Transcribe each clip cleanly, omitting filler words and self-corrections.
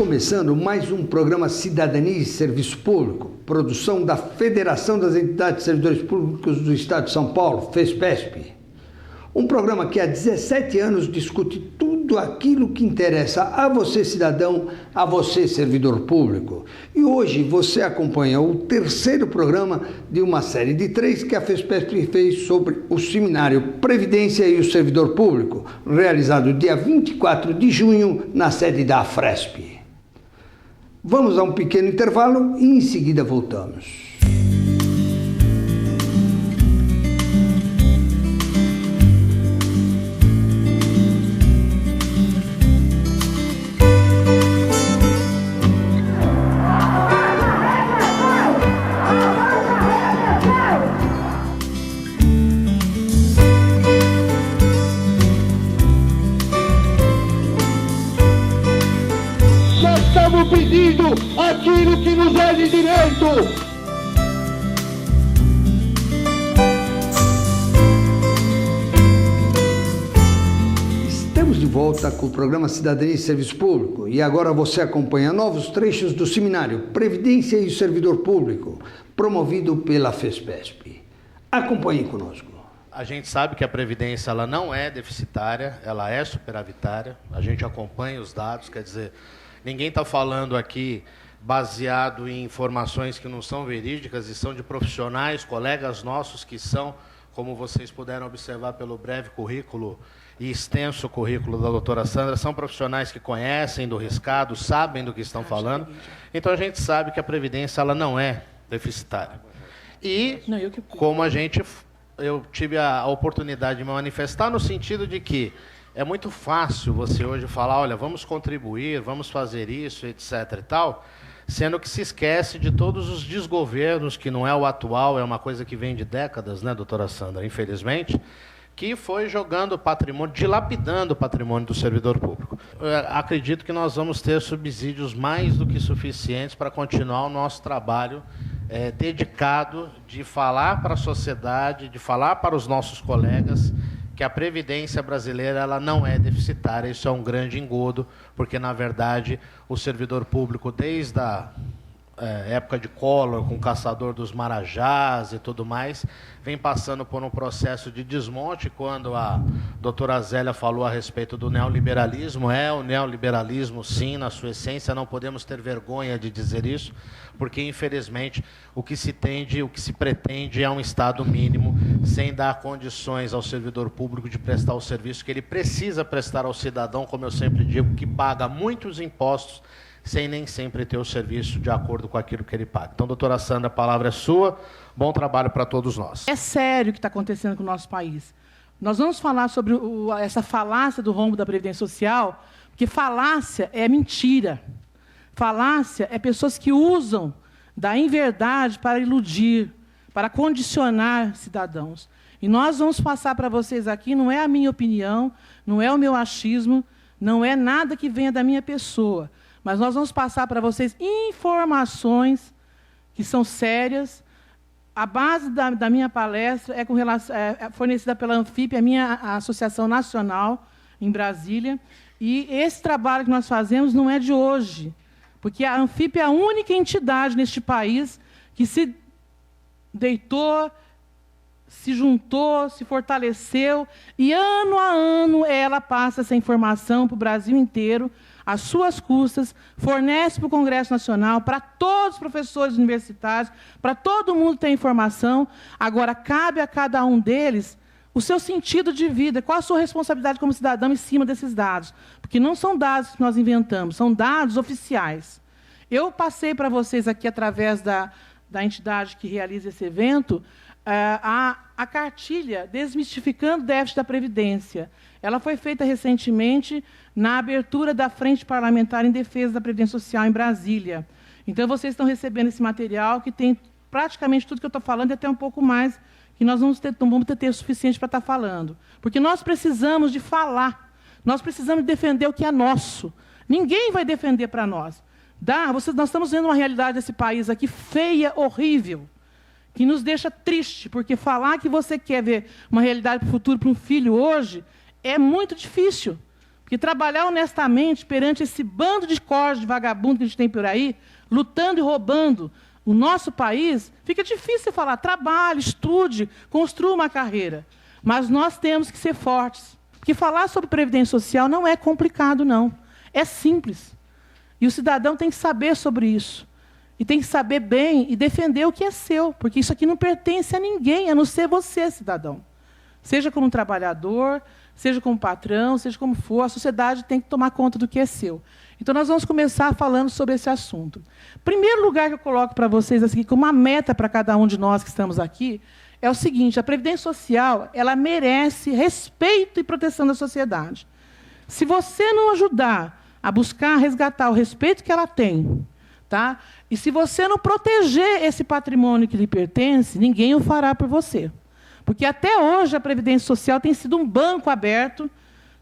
começando mais um programa Cidadania e Serviço Público, produção da Federação das Entidades de Servidores Públicos do Estado de São Paulo, FESPESP. Um programa que há 17 anos discute tudo aquilo que interessa a você, cidadão, a você, servidor público. E hoje você acompanha o terceiro programa de uma série de 3 que a FESPESP fez sobre o seminário Previdência e o Servidor Público, realizado dia 24 de junho na sede da AFRESP. Vamos a um pequeno intervalo e em seguida voltamos. Pedindo aquilo que nos é de direito. Estamos de volta com o programa Cidadania e Serviço Público e agora você acompanha novos trechos do seminário Previdência e o Servidor Público, promovido pela FESPESP. Acompanhe conosco. A gente sabe que a Previdência ela não é deficitária, ela é superavitária, a gente acompanha os dados, quer dizer, ninguém está falando aqui baseado em informações que não são verídicas e são de profissionais, colegas nossos que são, como vocês puderam observar pelo breve currículo e extenso currículo da doutora Sandra, são profissionais que conhecem do riscado, sabem do que estão falando. Então a gente sabe que a Previdência ela não é deficitária. E como eu tive a oportunidade de me manifestar no sentido de que é muito fácil você hoje falar, olha, vamos contribuir, vamos fazer isso, etc. e tal, sendo que se esquece de todos os desgovernos, que não é o atual, é uma coisa que vem de décadas, né, doutora Sandra, infelizmente, que foi jogando patrimônio, dilapidando o patrimônio do servidor público. Acredito que nós vamos ter subsídios mais do que suficientes para continuar o nosso trabalho dedicado de falar para a sociedade, de falar para os nossos colegas, que a Previdência brasileira ela não é deficitária. Isso é um grande engodo, porque, na verdade, o servidor público, desde a época de Collor, com o caçador dos marajás e tudo mais, vem passando por um processo de desmonte. Quando a doutora Zélia falou a respeito do neoliberalismo, o neoliberalismo, sim, na sua essência, não podemos ter vergonha de dizer isso, porque, infelizmente, o que se pretende é um Estado mínimo, sem dar condições ao servidor público de prestar o serviço que ele precisa prestar ao cidadão, como eu sempre digo, que paga muitos impostos, sem nem sempre ter o serviço de acordo com aquilo que ele paga. Então, doutora Sandra, a palavra é sua. Bom trabalho para todos nós. É sério o que está acontecendo com o nosso país. Nós vamos falar sobre essa falácia do rombo da Previdência Social, porque falácia é mentira. Falácia é pessoas que usam da inverdade para iludir, para condicionar cidadãos. E nós vamos passar para vocês aqui, não é a minha opinião, não é o meu achismo, não é nada que venha da minha pessoa, mas nós vamos passar para vocês informações que são sérias. A base da minha palestra é fornecida pela Anfip, a minha associação nacional em Brasília, e esse trabalho que nós fazemos não é de hoje, porque a Anfip é a única entidade neste país que se deitou, se juntou, se fortaleceu, e ano a ano ela passa essa informação para o Brasil inteiro, às suas custas, fornece para o Congresso Nacional, para todos os professores universitários, para todo mundo ter informação. Agora, cabe a cada um deles o seu sentido de vida, qual a sua responsabilidade como cidadão em cima desses dados. Porque não são dados que nós inventamos, são dados oficiais. Eu passei para vocês aqui, através da entidade que realiza esse evento, a cartilha Desmistificando o Déficit da Previdência. Ela foi feita recentemente na abertura da Frente Parlamentar em Defesa da Previdência Social em Brasília. Então, vocês estão recebendo esse material que tem praticamente tudo que eu estou falando e até um pouco mais, que nós não vamos ter tempo suficiente para estar falando. Porque nós precisamos de falar, nós precisamos defender o que é nosso. Ninguém vai defender para nós. Nós estamos vendo uma realidade desse país aqui feia, horrível, que nos deixa triste, porque falar que você quer ver uma realidade para o futuro para um filho hoje é muito difícil. Porque trabalhar honestamente perante esse bando de cordes de vagabundo que a gente tem por aí, lutando e roubando o nosso país, fica difícil você falar, trabalhe, estude, construa uma carreira. Mas nós temos que ser fortes. Porque falar sobre previdência social não é complicado, não. É simples. E o cidadão tem que saber sobre isso. E tem que saber bem e defender o que é seu. Porque isso aqui não pertence a ninguém, a não ser você, cidadão. Seja como trabalhador, seja como patrão, seja como for, a sociedade tem que tomar conta do que é seu. Então, nós vamos começar falando sobre esse assunto. Primeiro lugar que eu coloco para vocês aqui, como uma meta para cada um de nós que estamos aqui, é o seguinte: a Previdência Social, ela merece respeito e proteção da sociedade. Se você não ajudar a buscar resgatar o respeito que ela tem, tá? E se você não proteger esse patrimônio que lhe pertence, ninguém o fará por você. Porque até hoje a Previdência Social tem sido um banco aberto,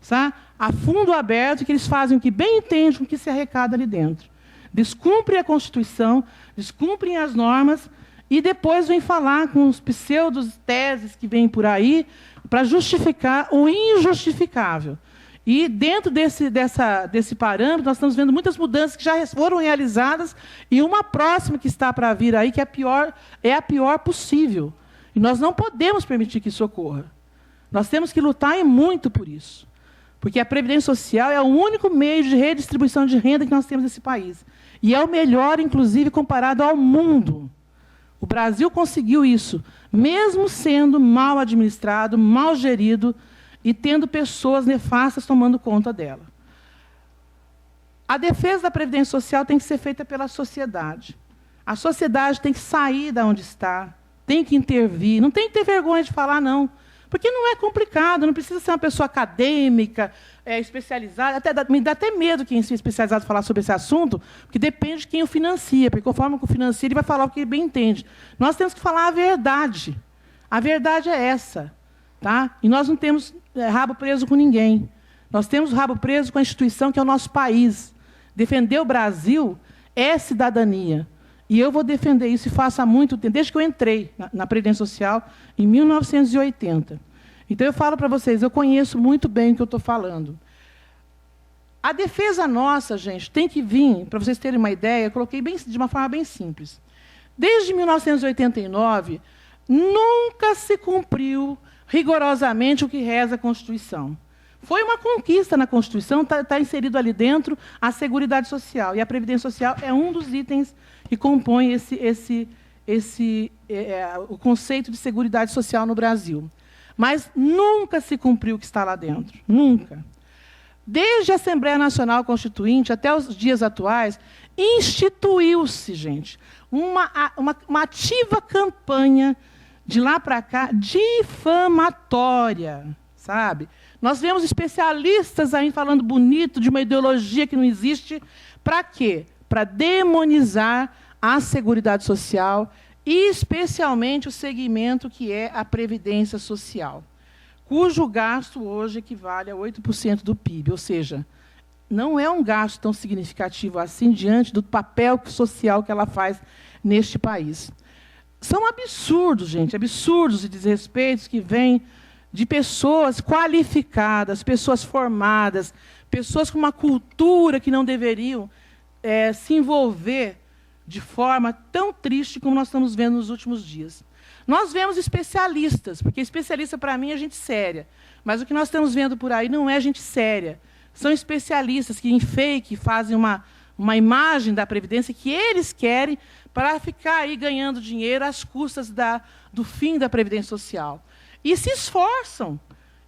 tá? A fundo aberto, que eles fazem o que bem entendem com o que se arrecada ali dentro. Descumprem a Constituição, descumprem as normas e depois vêm falar com os pseudos teses que vêm por aí para justificar o injustificável. E dentro desse parâmetro, nós estamos vendo muitas mudanças que já foram realizadas e uma próxima que está para vir aí, que é a pior possível. E nós não podemos permitir que isso ocorra. Nós temos que lutar e muito por isso. Porque a Previdência Social é o único meio de redistribuição de renda que nós temos nesse país. E é o melhor, inclusive, comparado ao mundo. O Brasil conseguiu isso, mesmo sendo mal administrado, mal gerido e tendo pessoas nefastas tomando conta dela. A defesa da Previdência Social tem que ser feita pela sociedade. A sociedade tem que sair de onde está, tem que intervir, não tem que ter vergonha de falar, não. Porque não é complicado, não precisa ser uma pessoa acadêmica, especializada. Me dá até medo quem seja especializado falar sobre esse assunto, porque depende de quem o financia, porque conforme o financia, ele vai falar o que ele bem entende. Nós temos que falar a verdade. A verdade é essa. Tá? E nós não temos rabo preso com ninguém. Nós temos rabo preso com a instituição que é o nosso país. Defender o Brasil é cidadania. E eu vou defender isso e faço há muito tempo, desde que eu entrei na Previdência Social, em 1980. Então, eu falo para vocês, eu conheço muito bem o que eu estou falando. A defesa nossa, gente, tem que vir, para vocês terem uma ideia, eu coloquei de uma forma bem simples. Desde 1989, nunca se cumpriu rigorosamente o que reza a Constituição. Foi uma conquista na Constituição, está inserido ali dentro a Seguridade Social. E a Previdência Social é um dos itens que compõe o conceito de Seguridade Social no Brasil. Mas nunca se cumpriu o que está lá dentro. Nunca. Desde a Assembleia Nacional Constituinte até os dias atuais, instituiu-se, gente, uma ativa campanha, de lá para cá, difamatória, sabe? Nós vemos especialistas aí falando bonito de uma ideologia que não existe. Para quê? Para demonizar a Seguridade Social e, especialmente, o segmento que é a Previdência Social, cujo gasto hoje equivale a 8% do PIB. Ou seja, não é um gasto tão significativo assim diante do papel social que ela faz neste país. São absurdos, gente, absurdos e desrespeitos que vêm de pessoas qualificadas, pessoas formadas, pessoas com uma cultura que não deveriam se envolver de forma tão triste como nós estamos vendo nos últimos dias. Nós vemos especialistas, porque especialista, para mim, é gente séria. Mas o que nós estamos vendo por aí não é gente séria. São especialistas que, em fake, fazem uma imagem da Previdência que eles querem para ficar aí ganhando dinheiro às custas do fim da Previdência Social. E se esforçam.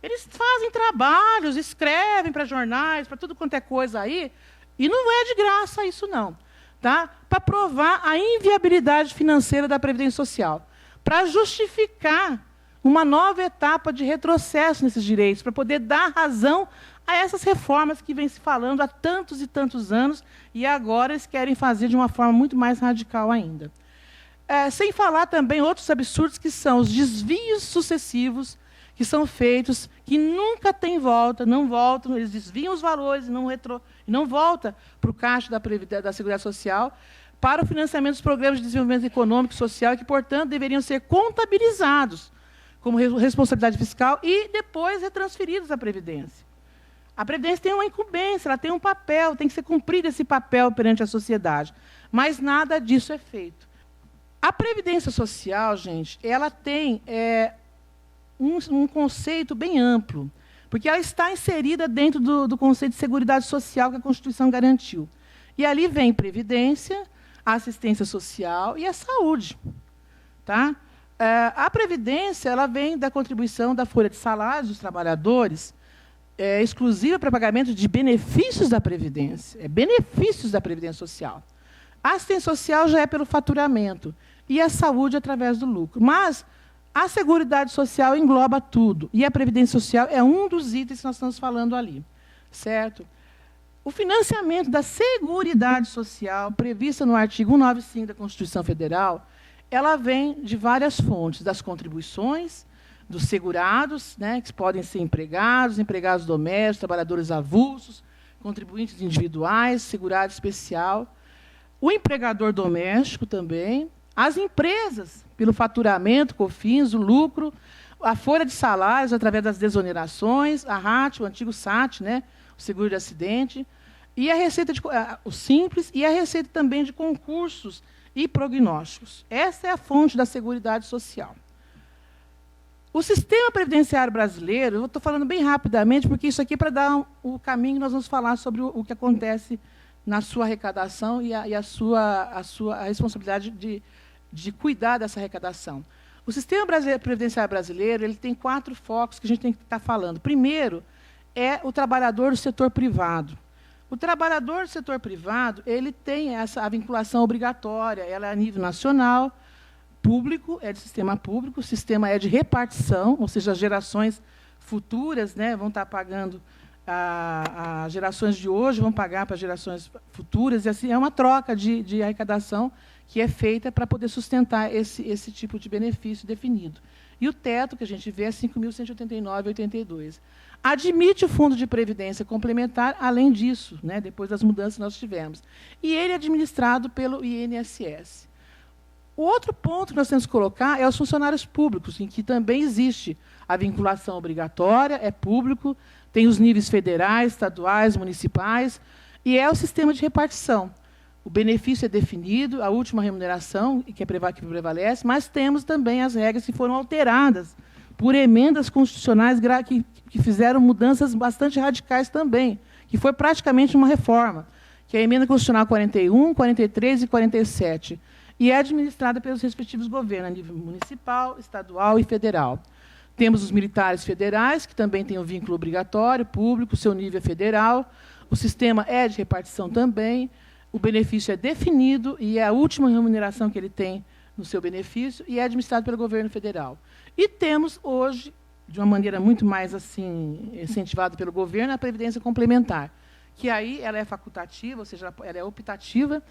Eles fazem trabalhos, escrevem para jornais, para tudo quanto é coisa aí, e não é de graça isso, não. Tá? Para provar a inviabilidade financeira da Previdência Social, para justificar uma nova etapa de retrocesso nesses direitos, para poder dar razão a essas reformas que vem se falando há tantos e tantos anos, e agora eles querem fazer de uma forma muito mais radical ainda. Sem falar também outros absurdos, que são os desvios sucessivos que são feitos, que nunca têm volta, não voltam, eles desviam os valores e não volta para o caixa da Seguridade Social, para o financiamento dos programas de desenvolvimento econômico e social, que, portanto, deveriam ser contabilizados como responsabilidade fiscal e depois retransferidos à Previdência. A Previdência tem uma incumbência, ela tem um papel, tem que ser cumprido esse papel perante a sociedade. Mas nada disso é feito. A Previdência Social, gente, ela tem um conceito bem amplo, porque ela está inserida dentro do conceito de Seguridade Social que a Constituição garantiu. E ali vem Previdência, a assistência social e a saúde. Tá? A Previdência ela vem da contribuição da folha de salários dos trabalhadores, exclusiva para pagamento de benefícios da Previdência. Benefícios da Previdência Social. A assistência social já é pelo faturamento. E a saúde através do lucro. Mas a Seguridade Social engloba tudo. E a Previdência Social é um dos itens que nós estamos falando ali. Certo? O financiamento da Seguridade Social, prevista no artigo 195 da Constituição Federal, ela vem de várias fontes, das contribuições, dos segurados, né, que podem ser empregados, empregados domésticos, trabalhadores avulsos, contribuintes individuais, segurado especial, o empregador doméstico também, as empresas, pelo faturamento, COFINS, o lucro, a folha de salários através das desonerações, a RAT, o antigo SAT, né, o seguro de acidente, e a receita o Simples, e a receita também de concursos e prognósticos. Essa é a fonte da Seguridade Social. O sistema previdenciário brasileiro, eu estou falando bem rapidamente, porque isso aqui é para dar o caminho, nós vamos falar sobre o que acontece na sua arrecadação e a sua responsabilidade de cuidar dessa arrecadação. O sistema previdenciário brasileiro ele tem 4 focos que a gente tem que estar falando. Primeiro, é o trabalhador do setor privado. O trabalhador do setor privado ele tem a vinculação obrigatória, ela é a nível nacional, público, é de sistema público, o sistema é de repartição, ou seja, as gerações futuras, né, vão estar pagando, as gerações de hoje vão pagar para as gerações futuras, e assim é uma troca de arrecadação que é feita para poder sustentar esse tipo de benefício definido. E o teto que a gente vê é 5.189,82. Admite o Fundo de Previdência Complementar, além disso, né, depois das mudanças que nós tivemos. E ele é administrado pelo INSS. O outro ponto que nós temos que colocar é os funcionários públicos, em que também existe a vinculação obrigatória, é público, tem os níveis federais, estaduais, municipais, e é o sistema de repartição. O benefício é definido, a última remuneração, que prevalece, mas temos também as regras que foram alteradas por emendas constitucionais que fizeram mudanças bastante radicais também, que foi praticamente uma reforma, que é a Emenda Constitucional 41, 43 e 47, e é administrada pelos respectivos governos, a nível municipal, estadual e federal. Temos os militares federais, que também têm o vínculo obrigatório, público, seu nível é federal, o sistema é de repartição também, o benefício é definido e é a última remuneração que ele tem no seu benefício e é administrado pelo governo federal. E temos hoje, de uma maneira muito mais assim incentivada pelo governo, a Previdência Complementar, que aí ela é facultativa, ou seja, ela é optativa,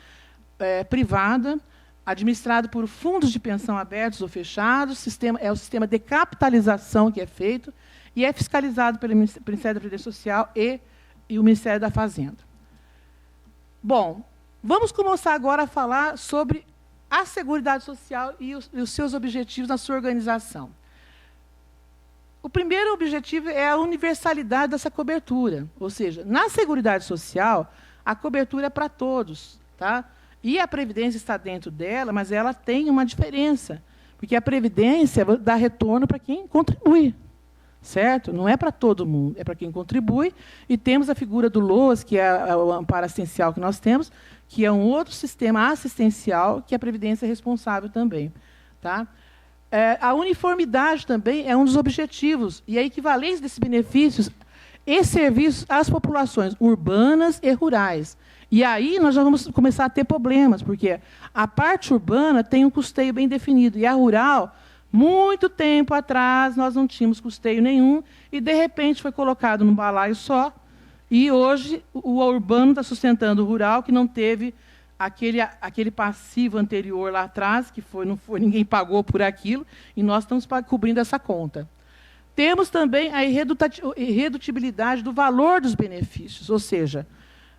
privada, administrado por fundos de pensão abertos ou fechados, é o sistema de capitalização que é feito e é fiscalizado pelo Ministério da Previdência Social e o Ministério da Fazenda. Bom, vamos começar agora a falar sobre a Seguridade Social e os seus objetivos na sua organização. O primeiro objetivo é a universalidade dessa cobertura, ou seja, na Seguridade Social, a cobertura é para todos, tá? E a Previdência está dentro dela, mas ela tem uma diferença, porque a Previdência dá retorno para quem contribui, certo? Não é para todo mundo, é para quem contribui, e temos a figura do LOAS, que é o amparo assistencial que nós temos, que é um outro sistema assistencial que a Previdência é responsável também. Tá? A uniformidade também é um dos objetivos, e a equivalência desses benefícios e serviços às populações urbanas e rurais. E aí nós já vamos começar a ter problemas, porque a parte urbana tem um custeio bem definido, e a rural, muito tempo atrás, nós não tínhamos custeio nenhum, e, de repente, foi colocado num balaio só, e hoje o urbano está sustentando o rural, que não teve aquele passivo anterior lá atrás, que não foi, ninguém pagou por aquilo, e nós estamos cobrindo essa conta. Temos também a irredutibilidade do valor dos benefícios, ou seja,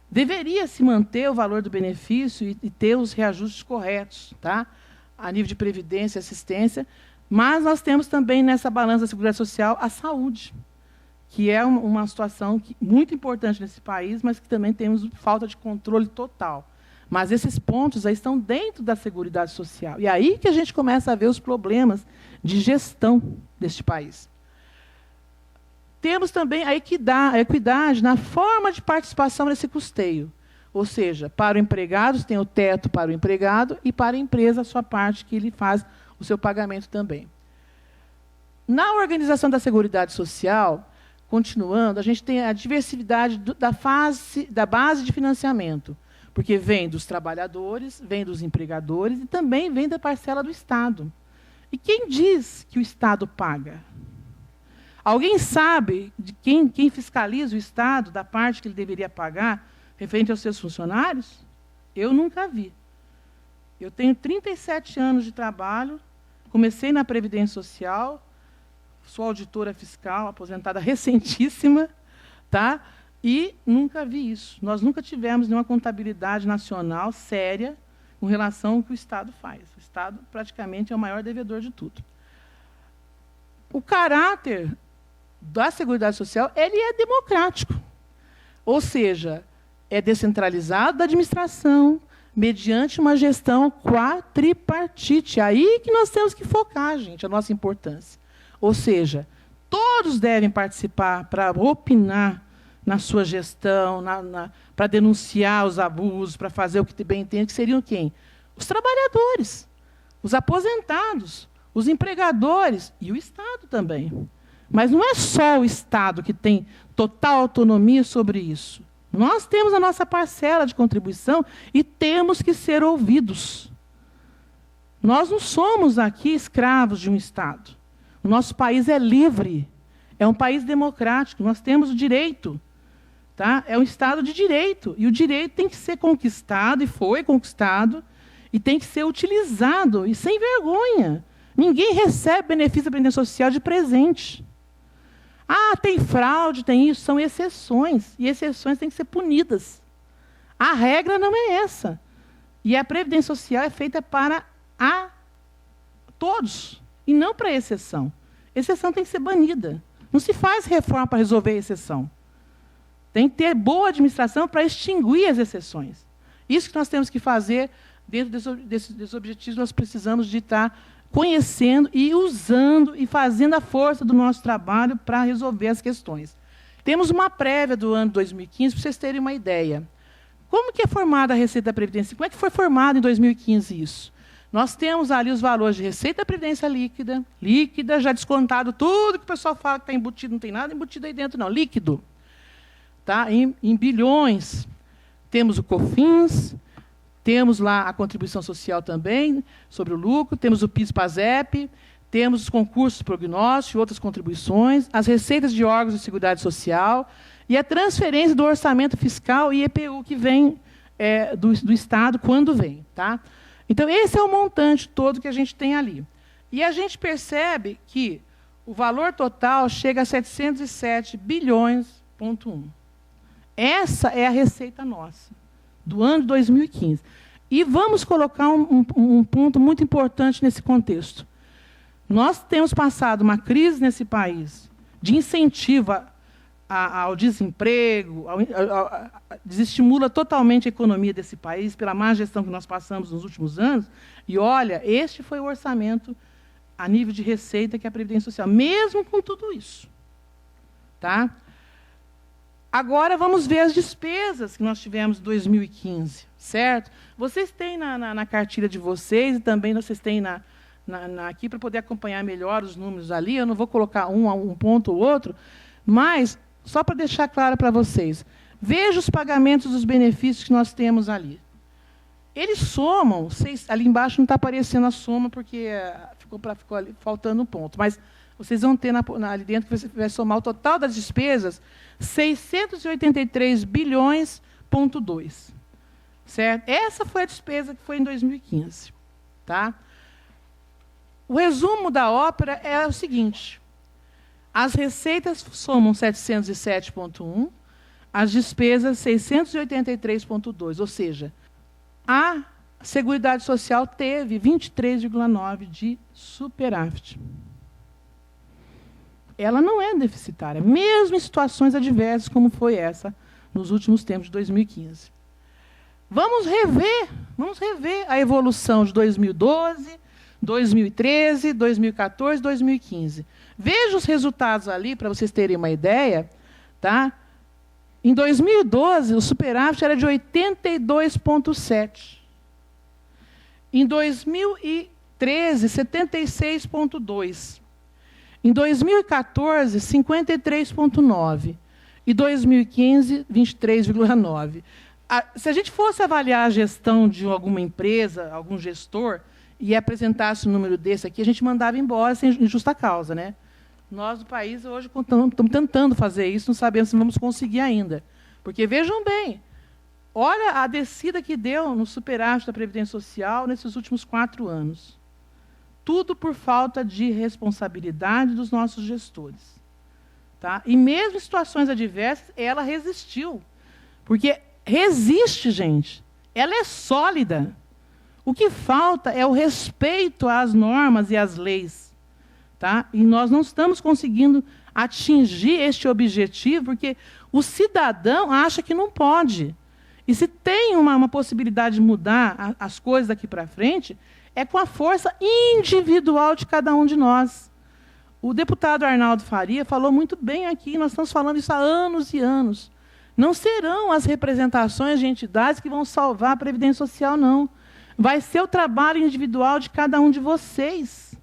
deveria se manter o valor do benefício e ter os reajustes corretos, tá? A nível de previdência e assistência, mas nós temos também nessa balança da Seguridade Social a saúde, que é uma situação muito importante nesse país, mas que também temos falta de controle total. Mas esses pontos aí estão dentro da Seguridade Social. E aí que a gente começa a ver os problemas de gestão deste país. Temos também a equidade na forma de participação nesse custeio. Ou seja, para o empregado, tem o teto para o empregado e para a empresa a sua parte, que ele faz o seu pagamento também. Na organização da Seguridade Social, continuando, a gente tem a diversidade da base de financiamento, porque vem dos trabalhadores, vem dos empregadores e também vem da parcela do Estado. E quem diz que o Estado paga? Alguém sabe de quem fiscaliza o Estado, da parte que ele deveria pagar, referente aos seus funcionários? Eu nunca vi. Eu tenho 37 anos de trabalho, comecei na Previdência Social, sou auditora fiscal, aposentada recentíssima, tá? E nunca vi isso. Nós nunca tivemos nenhuma contabilidade nacional séria com relação ao que o Estado faz. O Estado, praticamente, é o maior devedor de tudo. O caráter da Seguridade Social, ele é democrático. Ou seja, é descentralizado da administração, mediante uma gestão quadripartite. Aí que nós temos que focar, gente, a nossa importância. Ou seja, todos devem participar para opinar na sua gestão, para denunciar os abusos, para fazer o que bem entende, que seriam quem? Os trabalhadores, os aposentados, os empregadores e o Estado também. Mas não é só o Estado que tem total autonomia sobre isso. Nós temos a nossa parcela de contribuição e temos que ser ouvidos. Nós não somos aqui escravos de um Estado. O nosso país é livre, é um país democrático, nós temos o direito. Tá? É um Estado de direito, e o direito tem que ser conquistado, e foi conquistado, e tem que ser utilizado, e sem vergonha. Ninguém recebe benefício da Previdência Social de presente. Ah, tem fraude, tem isso, são exceções, e exceções têm que ser punidas. A regra não é essa. E a Previdência Social é feita para todos, e não para exceção. Exceção tem que ser banida. Não se faz reforma para resolver a exceção. Tem que ter boa administração para extinguir as exceções. Isso que nós temos que fazer dentro desses objetivos, nós precisamos de estar conhecendo e usando e fazendo a força do nosso trabalho para resolver as questões. Temos uma prévia do ano 2015, para vocês terem uma ideia. Como que é formada a Receita da Previdência? Como é que foi formado em 2015 isso? Nós temos ali os valores de Receita da Previdência líquida, já descontado tudo que o pessoal fala que está embutido, não tem nada embutido aí dentro, não, líquido. Tá? Em bilhões. Temos o COFINS, temos lá a contribuição social também, sobre o lucro, temos o PIS-PASEP, temos os concursos prognósticos e outras contribuições, as receitas de órgãos de seguridade social e a transferência do orçamento fiscal e EPU que vem do Estado, quando vem. Tá? Então, esse é o montante todo que a gente tem ali. E a gente percebe que o valor total chega a 707 bilhões,1. Essa é a receita nossa, do ano de 2015. E vamos colocar um ponto muito importante nesse contexto. Nós temos passado uma crise nesse país de incentivo ao desemprego, desestimula totalmente a economia desse país pela má gestão que nós passamos nos últimos anos. E, olha, este foi o orçamento a nível de receita que é a Previdência Social, mesmo com tudo isso. Tá? Agora, vamos ver as despesas que nós tivemos em 2015, certo? Vocês têm na cartilha de vocês, e também vocês têm aqui para poder acompanhar melhor os números ali. Eu não vou colocar um ponto ou outro, mas, só para deixar claro para vocês, veja os pagamentos dos benefícios que nós temos ali. Eles somam, ali embaixo não está aparecendo a soma, porque ficou ali, faltando um ponto, mas vocês vão ter ali dentro, que você vai somar o total das despesas, 683 bilhões,2. Certo? Essa foi a despesa que foi em 2015. Tá? O resumo da ópera é o seguinte: as receitas somam 707,1, as despesas 683,2, ou seja, a Seguridade Social teve 23,9 de superávit. ela não é deficitária, mesmo em situações adversas como foi essa nos últimos tempos de 2015. Vamos rever a evolução de 2012, 2013, 2014, 2015. Veja os resultados ali, para vocês terem uma ideia. Tá? Em 2012, o superávit era de 82,7. Em 2013, 76,2. Em 2014, 53,9. E 2015, 23,9. Se a gente fosse avaliar a gestão de alguma empresa, algum gestor, e apresentasse um número desse aqui, a gente mandava embora sem justa causa, né? Nós, do país, hoje estamos tentando fazer isso, não sabemos se vamos conseguir ainda. Porque, vejam bem, olha a descida que deu no superávit da Previdência Social nesses últimos 4 anos. Tudo por falta de responsabilidade dos nossos gestores. Tá? E mesmo em situações adversas, ela resistiu. Porque resiste, gente. Ela é sólida. O que falta é o respeito às normas e às leis. Tá? E nós não estamos conseguindo atingir este objetivo, porque o cidadão acha que não pode. E se tem uma possibilidade de mudar as coisas daqui para frente, é com a força individual de cada um de nós. O deputado Arnaldo Faria falou muito bem aqui, nós estamos falando isso há anos e anos. Não serão as representações de entidades que vão salvar a Previdência Social, não. Vai ser o trabalho individual de cada um de vocês.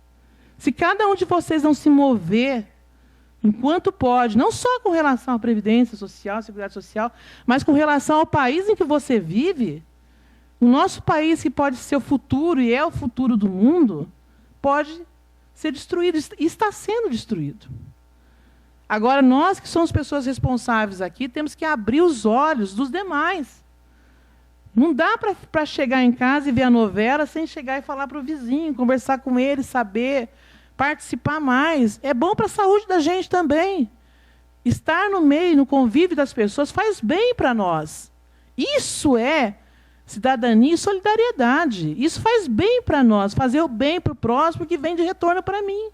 Se cada um de vocês não se mover, enquanto pode, não só com relação à Previdência Social, à Seguridade Social, mas com relação ao país em que você vive, o nosso país, que pode ser o futuro e é o futuro do mundo, pode ser destruído, e está sendo destruído. Agora, nós que somos pessoas responsáveis aqui, temos que abrir os olhos dos demais. Não dá para chegar em casa e ver a novela sem chegar e falar para o vizinho, conversar com ele, saber, participar mais. É bom para a saúde da gente também. Estar no meio, no convívio das pessoas, faz bem para nós. Isso é cidadania e solidariedade. Isso faz bem para nós, fazer o bem para o próximo que vem de retorno para mim.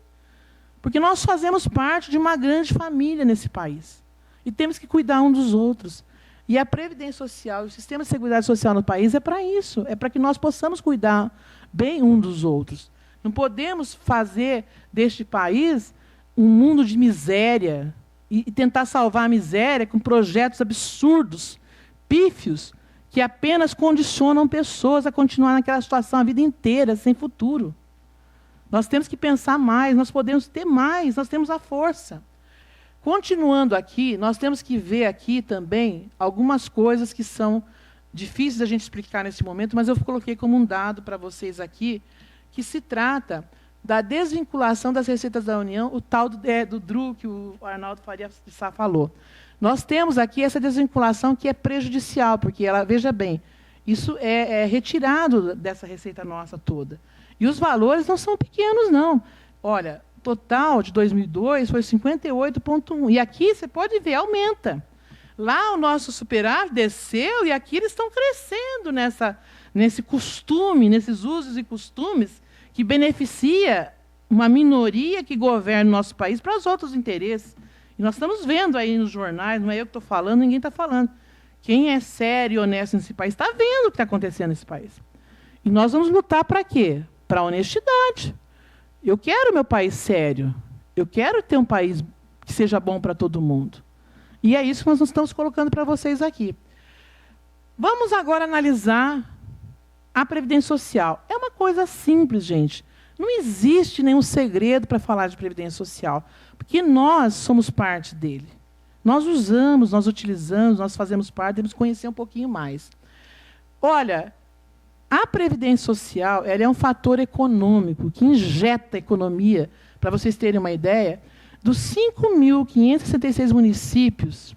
Porque nós fazemos parte de uma grande família nesse país. E temos que cuidar um dos outros. E a Previdência Social, o sistema de seguridade social no país é para isso. É para que nós possamos cuidar bem um dos outros. Não podemos fazer deste país um mundo de miséria e tentar salvar a miséria com projetos absurdos, pífios, que apenas condicionam pessoas a continuar naquela situação a vida inteira, sem futuro. Nós temos que pensar mais, nós podemos ter mais, nós temos a força. Continuando aqui, nós temos que ver aqui também algumas coisas que são difíceis da gente explicar nesse momento, mas eu coloquei como um dado para vocês aqui, que se trata da desvinculação das receitas da União, o tal do DRU, que o Arnaldo Faria Sá falou. Nós temos aqui essa desvinculação que é prejudicial, porque ela, veja bem, isso é retirado dessa receita nossa toda. E os valores não são pequenos, não. Olha, o total de 2002 foi 58,1. E aqui, você pode ver, aumenta. Lá o nosso superávit desceu e aqui eles estão crescendo nesse costume, nesses usos e costumes que beneficia uma minoria que governa o nosso país para os outros interesses. E nós estamos vendo aí nos jornais, não é eu que estou falando, ninguém está falando. Quem é sério e honesto nesse país está vendo o que está acontecendo nesse país. E nós vamos lutar para quê? Para a honestidade. Eu quero meu país sério. Eu quero ter um país que seja bom para todo mundo. E é isso que nós estamos colocando para vocês aqui. Vamos agora analisar a Previdência Social. É uma coisa simples, gente. Não existe nenhum segredo para falar de Previdência Social, porque nós somos parte dele. Nós usamos, nós utilizamos, nós fazemos parte, temos que conhecer um pouquinho mais. Olha, a Previdência Social ela é um fator econômico que injeta a economia, para vocês terem uma ideia, dos 5.566 municípios,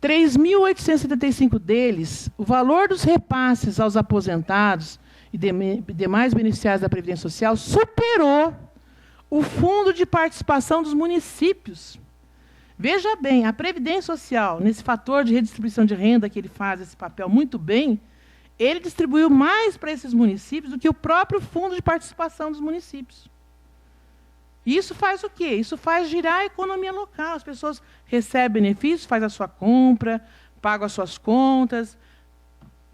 3.875 deles, o valor dos repasses aos aposentados e demais beneficiários da Previdência Social superou o fundo de participação dos municípios. Veja bem, a Previdência Social, nesse fator de redistribuição de renda que ele faz esse papel muito bem, ele distribuiu mais para esses municípios do que o próprio fundo de participação dos municípios. E isso faz o quê? Isso faz girar a economia local. As pessoas recebem benefícios, fazem a sua compra, pagam as suas contas,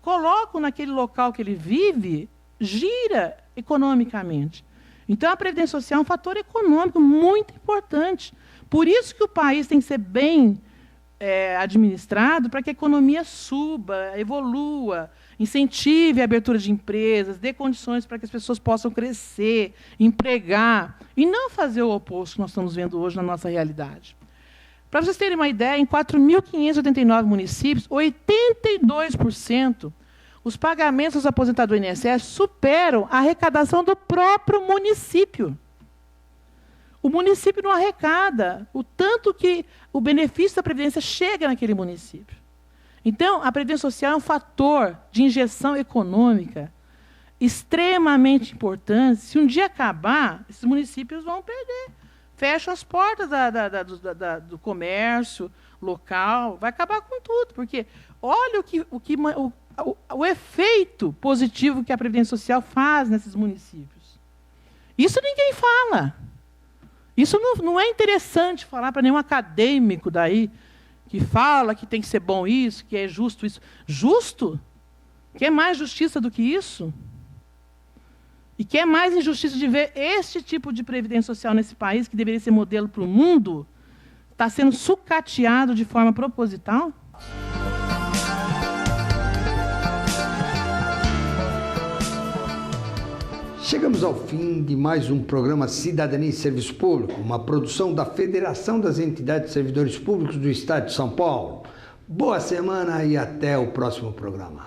colocam naquele local que ele vive, gira economicamente. Então, a Previdência Social é um fator econômico muito importante. Por isso que o país tem que ser bem administrado para que a economia suba, evolua, incentive a abertura de empresas, dê condições para que as pessoas possam crescer, empregar, e não fazer o oposto que nós estamos vendo hoje na nossa realidade. Para vocês terem uma ideia, em 4.589 municípios, 82% os pagamentos dos aposentados do INSS superam a arrecadação do próprio município. O município não arrecada o tanto que o benefício da Previdência chega naquele município. Então, a Previdência Social é um fator de injeção econômica extremamente importante. Se um dia acabar, esses municípios vão perder. Fecham as portas do comércio local, vai acabar com tudo, porque olha o efeito positivo que a Previdência Social faz nesses municípios. Isso ninguém fala. Isso não é interessante falar para nenhum acadêmico daí, que fala que tem que ser bom isso, que é justo isso. Justo? Quer mais justiça do que isso? E quer mais injustiça de ver este tipo de previdência social nesse país, que deveria ser modelo para o mundo, está sendo sucateado de forma proposital? Chegamos ao fim de mais um programa Cidadania e Serviço Público, uma produção da Federação das Entidades de Servidores Públicos do Estado de São Paulo. Boa semana e até o próximo programa.